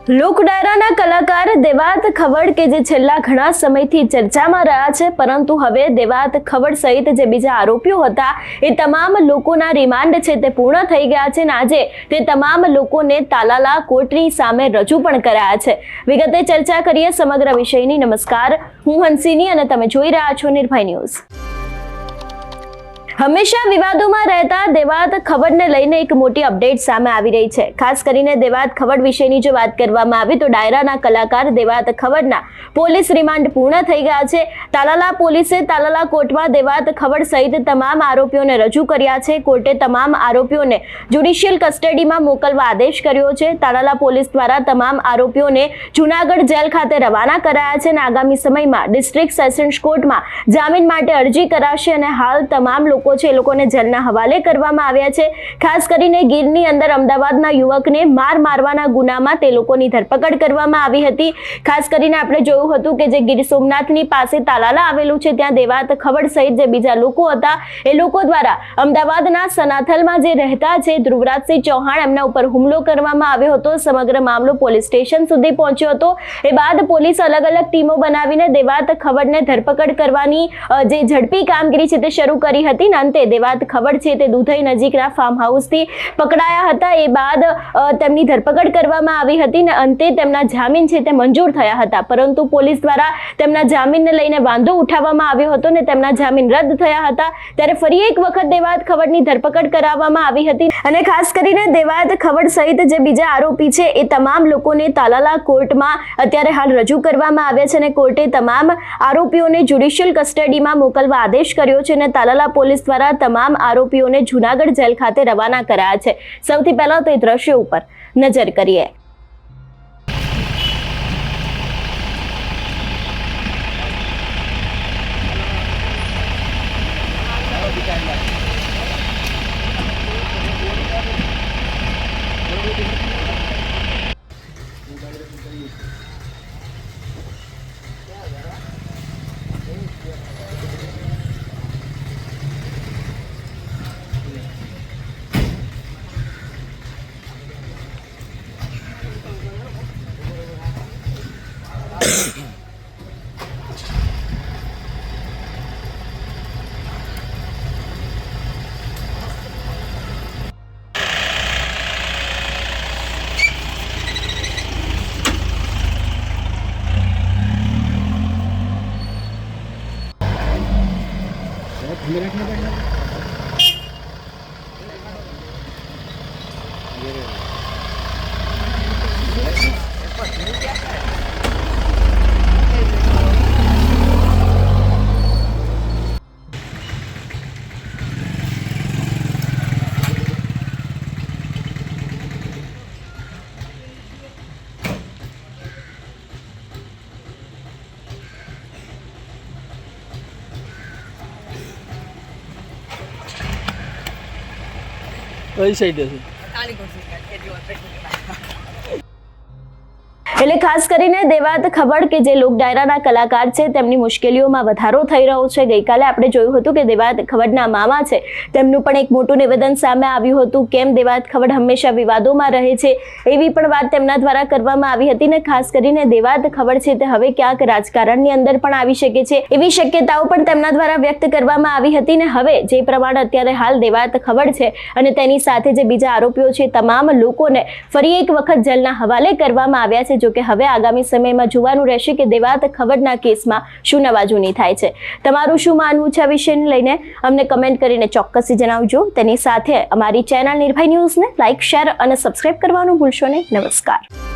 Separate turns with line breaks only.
લોકડાયરાના કલાકાર દેવાત ખવડ કે જે છેલ્લા ઘણા સમયથી ચર્ચામાં રહ્યા છે, પરંતુ હવે દેવાત ખવડ સહિત જે બીજા આરોપીઓ હતા એ તમામ લોકોના રિમાન્ડ છે તે પૂર્ણ થઈ ગયા છે અને આજે તે તમામ લોકોને તાલાલા કોર્ટની સામે રજૂ પણ કરાયા છે। વિગતે ચર્ચા કરીએ સમગ્ર વિષયની। નમસ્કાર, હું હંસિની અને તમે જોઈ રહ્યા છો નિર્ભય ન્યૂઝ। હંમેશા વિવાદોમાં રહેતા દેવાત ખવડને લઈને એક મોટી અપડેટ સામે આવી રહી છે। ખાસ કરીને દેવાત ખવડ વિશેની જો વાત કરવામાં આવે તો ડાયરાના કલાકાર દેવાત ખવડના પોલીસ રિમાન્ડ પૂર્ણ થઈ ગયા છે। તાલાલા પોલીસે તાલાલા કોર્ટમાં દેવાત ખવડ સહિત તમામ આરોપીઓને રજૂ કર્યા છે। કોર્ટે તમામ આરોપીઓને જ્યુડિશિયલ કસ્ટડીમાં મોકલવા આદેશ કર્યો છે। તાલાલા પોલીસ દ્વારા તમામ આરોપીઓને જૂનાગઢ જેલ ખાતે રવાના કરાયા છે અને આગામી સમયમાં ડિસ્ટ્રિક્ટ સેશન્સ કોર્ટમાં જામીન માટે અરજી કરાશે અને હાલ તમામ લોકો છે એ લોકોને જેલના હવાલે કરવામાં આવ્યા છે। ખાસ કરીને ગીરની અંદર અમદાવાદના યુવકને મારવાના ગુનામાં તે લોકોની ધરપકડ કરવામાં આવી હતી। ખાસ કરીને આપણે જોયું હતું કે જે ગીર સોમનાથની પાસે તાલાલા આવેલું છે ત્યાં દેવાત ખવડ સહિત જે બીજા લોકો હતા એ લોકો દ્વારા અમદાવાદના સનાથલમાં જે રહેતા છે ધ્રુવરાજસિંહ ચૌહાણ એમના ઉપર હુમલો કરવામાં આવ્યો હતો। સમગ્ર મામલો પોલીસ સ્ટેશન સુધી પહોંચ્યો હતો। એ બાદ પોલીસ અલગ અલગ ટીમો બનાવીને દેવાત ખવડને ધરપકડ કરવાની જે ઝડપી કામગીરી છે તે શરૂ કરી હતી। અંતે દેવાત ખવડ છે તે દુધઈ નજીકના ફાર્મ હાઉસથી પકડાયા હતા। એ બાદ તેમની ધરપકડ કરવામાં આવી હતી અને અંતે તેમના જામીન છે તે મંજૂર થયા હતા, પરંતુ પોલીસ દ્વારા તેમના જામીનને લઈને વાંધો ઉઠાવવામાં આવ્યો હતો અને તેમના જામીન રદ થયા હતા। ત્યારે ફરી એક વખત દેવાત ખવડની ધરપકડ કરાવવામાં આવી હતી અને ખાસ કરીને દેવાત ખવડ સહિત જે બીજા આરોપી છે એ તમામ લોકોને તાલાલા કોર્ટમાં અત્યારે હાલ રજૂ કરવામાં આવ્યા છે અને કોર્ટે તમામ આરોપીઓને જ્યુડિશિયલ કસ્ટડીમાં મોકલવા આદેશ કર્યો છે અને તાલાલા પોલીસ દ્વારા તમામ આરોપીઓને જૂનાગઢ જેલ ખાતે રવાના કરાયા છે। સૌથી પહેલા તો એ દ્રશ્યો ઉપર નજર કરીએ।
કઈ સાઈડ છે?
એટલે ખાસ કરીને દેવાત ખવડ કે જે લોક ડાયરાના કલાકાર છે તેમની મુશ્કેલીઓમાં વધારો થઈ રહ્યો છે। ગઈકાલે આપણે જોયું હતું કે દેવાત ખવડના મામા છે તેમનું પણ એક મોટું નિવેદન સામે આવ્યું હતું, કેમ દેવાત ખવડ હંમેશા વિવાદોમાં રહે છે એવી પણ વાત તેમના દ્વારા કરવામાં આવી હતી ને ખાસ કરીને દેવાત ખવડ છે તે હવે ક્યાંક રાજકારણની અંદર પણ આવી શકે છે એવી શક્યતાઓ પણ તેમના દ્વારા વ્યક્ત કરવામાં આવી હતી ને હવે જે પ્રમાણે અત્યારે હાલ દેવાત ખવડ છે અને તેની સાથે જે બીજા આરોપીઓ છે તમામ લોકોને ફરી એક વખત જેલના હવાલે કરવામાં આવ્યા છે। જો કે હવે આગામી સમયમાં જોવાનું રહેશે કે દેવાત ખવડના કેસમાં શું નવા જૂની થાય છે। તમારું શું માનવું છે આ વિષયને લઈને અમને કમેન્ટ કરીને ચોક્કસથી જણાવજો। તેની સાથે અમારી ચેનલ નિર્ભય ન્યૂઝને લાઇક, શેર અને સબસ્ક્રાઇબ કરવાનું ભૂલશો નહીં। નમસ્કાર।